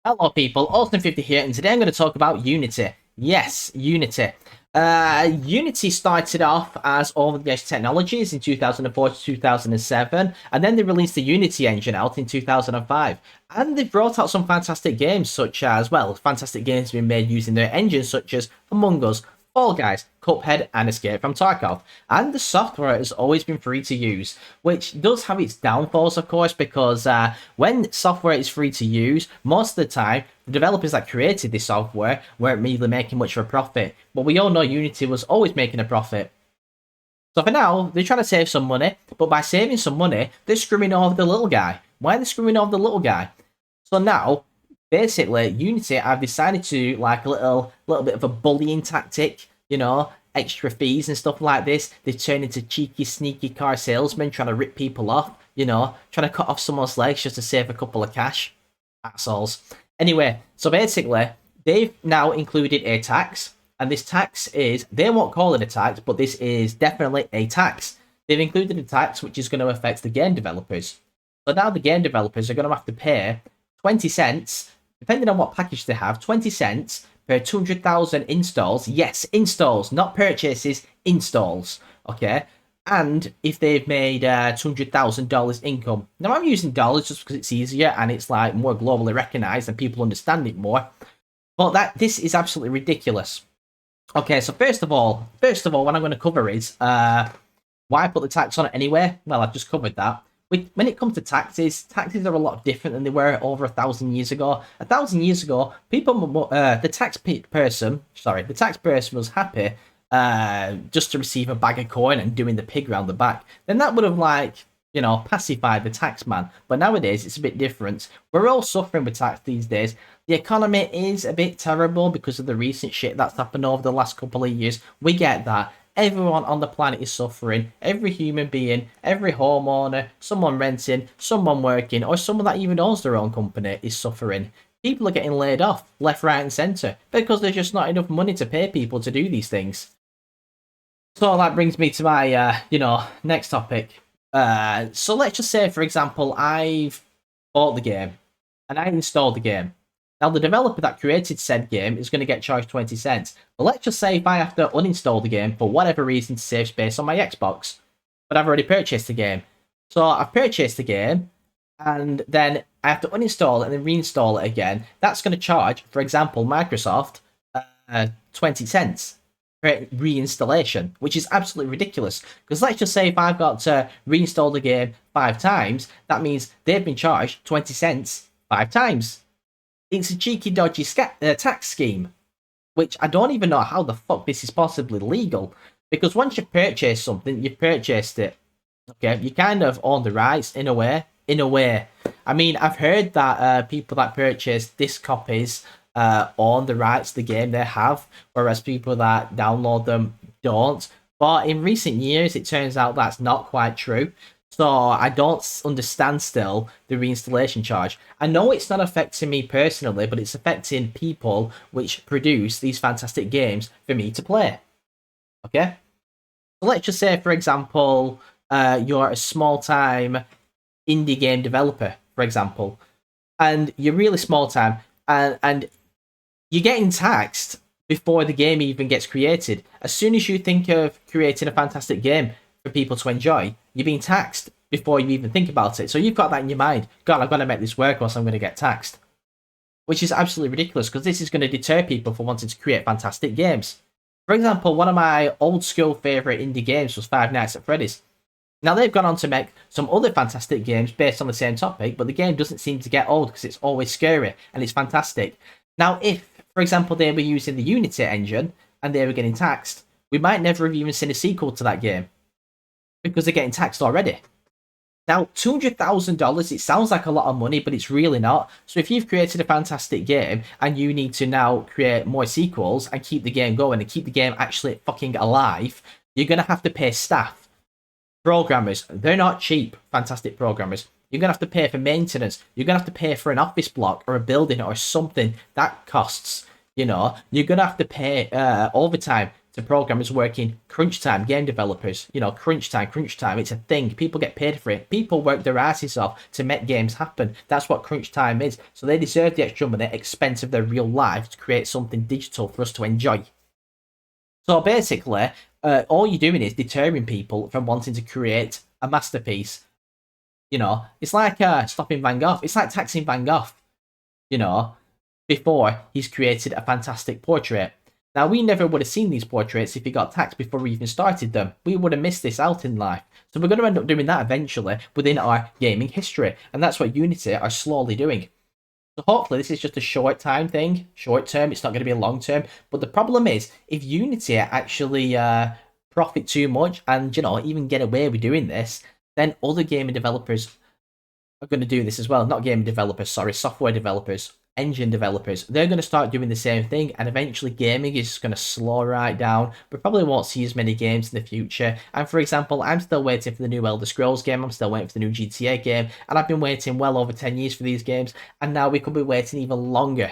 Hello people, Austin50 here, and today I'm going to talk about Unity. Yes, Unity. Unity started off as over-the-edge technologies in 2004 to 2007, and then they released the Unity engine out in 2005. And they brought out some fantastic games such as, well, fantastic games being made using their engine such as Among Us, Fall Guys, Cuphead, and Escape from Tarkov. And the software has always been free to use, which does have its downfalls, of course, because when software is free to use, most of the time, the developers that created this software weren't really making much of a profit. But we all know Unity was always making a profit. So for now, they're trying to save some money, but by saving some money, they're screwing over the little guy. Why are they screwing over the little guy? So now, basically, Unity have decided to like a little bit of a bullying tactic, extra fees and stuff like this. They've turned into cheeky, sneaky car salesmen trying to rip people off, trying to cut off someone's legs just to save a couple of cash. Assholes. Anyway, so basically, they've now included a tax, and this tax is, they won't call it a tax, but this is definitely a tax. They've included a tax which is going to affect the game developers. So now the game developers are going to have to pay 20 cents, depending on what package they have, 20 cents per 200,000 installs. Yes, installs, not purchases, installs. Okay? And if they've made $200,000 income. Now, I'm using dollars just because it's easier and it's like more globally recognized and people understand it more. But this is absolutely ridiculous. Okay, so first of all, what I'm going to cover is why put the tax on it anyway? Well, I've just covered that. When it comes to taxes are a lot different than they were over 1,000 years ago. 1,000 years ago, the tax person was happy just to receive a bag of coin and doing the pig round the back. Then that would have pacified the tax man. But nowadays it's a bit different. We're all suffering with tax these days. The economy is a bit terrible because of the recent shit that's happened over the last couple of years. We get that. Everyone on the planet is suffering. Every human being, every homeowner, someone renting, someone working, or someone that even owns their own company is suffering. People are getting laid off, left, right, and centre, because there's just not enough money to pay people to do these things. So that brings me to my, next topic. So let's just say, for example, I've bought the game, and I installed the game. Now, the developer that created said game is going to get charged 20 cents. But let's just say if I have to uninstall the game for whatever reason to save space on my Xbox, but I've already purchased the game. So I've purchased the game, and then I have to uninstall it and then reinstall it again. That's going to charge, for example, Microsoft 20 cents for reinstallation, which is absolutely ridiculous. Because let's just say if I've got to reinstall the game 5 times, that means they've been charged 20 cents 5 times. It's a cheeky, dodgy tax scheme, which I don't even know how the fuck this is possibly legal. Because once you purchase something, you've purchased it. Okay, you kind of own the rights in a way. I mean, I've heard that people that purchase disc copies own the rights to the game they have, whereas people that download them don't. But in recent years, it turns out that's not quite true. So I don't understand still the reinstallation charge. I know it's not affecting me personally, but it's affecting people which produce these fantastic games for me to play. Okay? So let's just say, for example, you're a small-time indie game developer, for example, and you're really small-time, and you're getting taxed before the game even gets created. As soon as you think of creating a fantastic game for people to enjoy, you're being taxed before you even think about it. So you've got that in your mind. God, I've got to make this work or else I'm going to get taxed. Which is absolutely ridiculous because this is going to deter people from wanting to create fantastic games. For example, one of my old school favourite indie games was Five Nights at Freddy's. Now they've gone on to make some other fantastic games based on the same topic, but the game doesn't seem to get old because it's always scary and it's fantastic. Now if, for example, they were using the Unity engine and they were getting taxed, we might never have even seen a sequel to that game. Because they're getting taxed already. Now, $200,000, it sounds like a lot of money, but it's really not. So if you've created a fantastic game and you need to now create more sequels and keep the game going and keep the game actually fucking alive, you're going to have to pay staff. Programmers, they're not cheap, fantastic programmers. You're going to have to pay for maintenance. You're going to have to pay for an office block or a building or something that costs. You're going to have to pay overtime to programmers working crunch time, game developers, crunch time. It's a thing. People get paid for it. People work their asses off to make games happen. That's what crunch time is. So they deserve the extra money at the expense of their real life to create something digital for us to enjoy. So basically, all you're doing is deterring people from wanting to create a masterpiece. It's like stopping Van Gogh. It's like taxing Van Gogh, before he's created a fantastic portrait. Now, we never would have seen these portraits if he got taxed before we even started them. We would have missed this out in life. So we're going to end up doing that eventually within our gaming history. And that's what Unity are slowly doing. So hopefully this is just a short time thing. Short term, it's not going to be a long term. But the problem is, if Unity actually profit too much and, even get away with doing this, then other gaming developers are going to do this as well. Not gaming developers, sorry, software developers, engine developers. They're going to start doing the same thing, and eventually gaming is just going to slow right down. We probably won't see as many games in the future. And for example, I'm still waiting for the new Elder Scrolls game. I'm still waiting for the new GTA game, and I've been waiting well over 10 years for these games, and now we could be waiting even longer.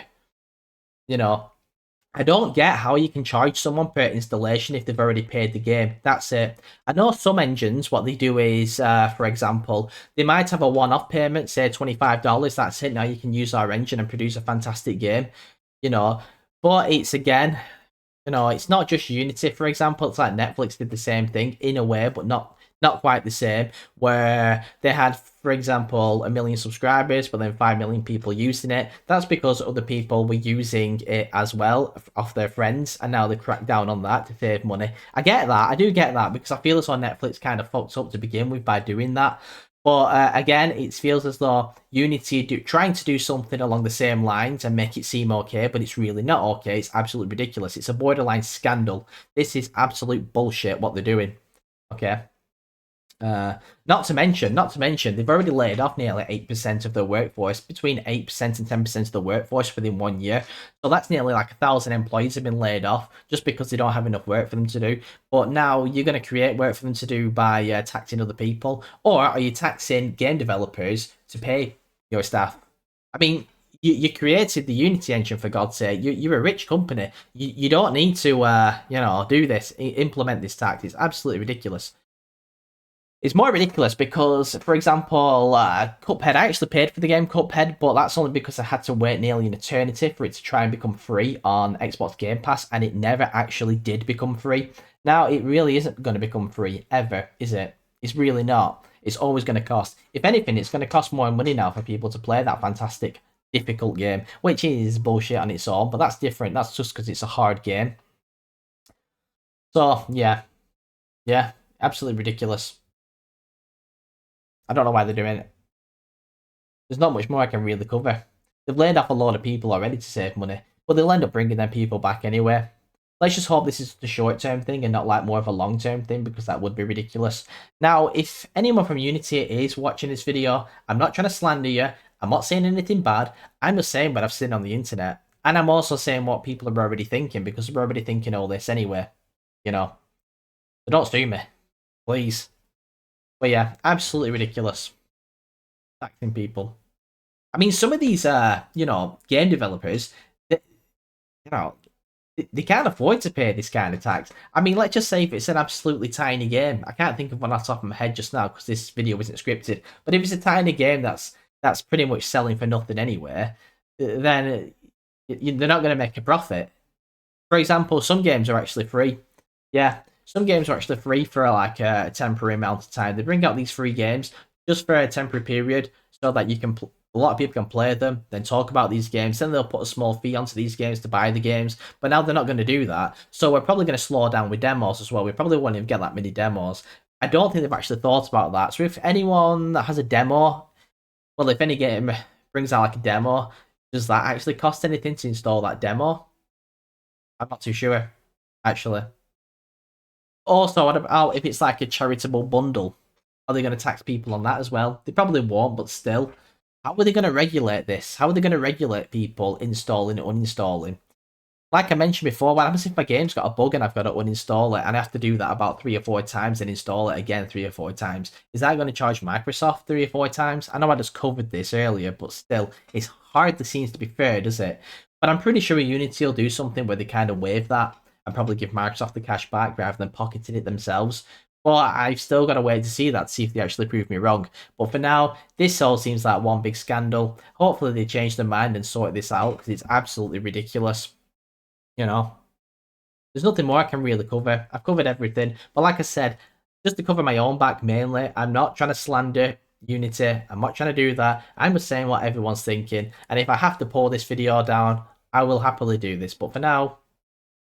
I don't get how you can charge someone per installation if they've already paid the game. That's it. I know some engines, what they do is, for example, they might have a one-off payment, say $25. That's it. Now you can use our engine and produce a fantastic game, But it's, again, it's not just Unity, for example. It's like Netflix did the same thing in a way, but not quite the same, where they had, for example, 1 million subscribers, but then 5 million people using it. That's because other people were using it as well off their friends, and now they cracked down on that to save money. I get that. I do get that, because I feel as though Netflix kind of fucked up to begin with by doing that. But again, it feels as though Unity trying to do something along the same lines and make it seem okay, but it's really not okay. It's absolutely ridiculous. It's a borderline scandal. This is absolute bullshit what they're doing. Okay. Not to mention, they've already laid off nearly 8% of their workforce, between 8% and 10% of the workforce within 1 year. So that's nearly like 1,000 employees have been laid off just because they don't have enough work for them to do. But now you're going to create work for them to do by taxing other people, or are you taxing game developers to pay your staff? I mean, you created the Unity engine, for God's sake. You're a rich company. You don't need to do this, implement this tax. It's absolutely ridiculous. It's more ridiculous because, for example, Cuphead, I actually paid for the game Cuphead, but that's only because I had to wait nearly an eternity for it to try and become free on Xbox Game Pass, and it never actually did become free. Now, it really isn't going to become free, ever, is it? It's really not. It's always going to cost. If anything, it's going to cost more money now for people to play that fantastic, difficult game, which is bullshit on its own, but that's different. That's just because it's a hard game. So, yeah. Yeah, absolutely ridiculous. I don't know why they're doing it. There's not much more I can really cover. They've laid off a lot of people already to save money, but they'll end up bringing them people back anyway. Let's just hope this is the short-term thing and not like more of a long-term thing, because that would be ridiculous. Now, if anyone from Unity is watching this video, I'm not trying to slander you. I'm not saying anything bad. I'm just saying what I've seen on the internet. And I'm also saying what people are already thinking, because they're already thinking all this anyway. So don't sue me. Please. But yeah, absolutely ridiculous. Taxing people. I mean, some of these, game developers, they can't afford to pay this kind of tax. I mean, let's just say if it's an absolutely tiny game. I can't think of one off the top of my head just now because this video isn't scripted. But if it's a tiny game that's pretty much selling for nothing anyway, then they're not going to make a profit. For example, some games are actually free. Yeah. Some games are actually free for like a temporary amount of time. They bring out these free games just for a temporary period so that you can a lot of people can play them, then talk about these games. Then they'll put a small fee onto these games to buy the games. But now they're not going to do that. So we're probably going to slow down with demos as well. We probably won't even get that many demos. I don't think they've actually thought about that. So if anyone that has a demo, well, if any game brings out like a demo, does that actually cost anything to install that demo? I'm not too sure, actually. Also, what about if it's like a charitable bundle? Are they going to tax people on that as well? They probably won't, but still. How are they going to regulate this? How are they going to regulate people installing and uninstalling? Like I mentioned before, what happens if my game's got a bug and I've got to uninstall it and I have to do that about 3 or 4 times and install it again 3 or 4 times? Is that going to charge Microsoft 3 or 4 times? I know I just covered this earlier, but still, it hardly seems to be fair, does it? But I'm pretty sure Unity will do something where they kind of waive that. and probably give Microsoft the cash back rather than pocketing it themselves. But I've still got to wait to see that, to see if they actually prove me wrong. But for now, this all seems like one big scandal. Hopefully they change their mind and sort this out, because it's absolutely ridiculous. You know, there's nothing more I can really cover. I've covered everything. But like I said, just to cover my own back mainly, I'm not trying to slander Unity. I'm not trying to do that. I'm just saying what everyone's thinking. And if I have to pull this video down, I will happily do this. But for now,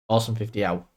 Awesome 50 out.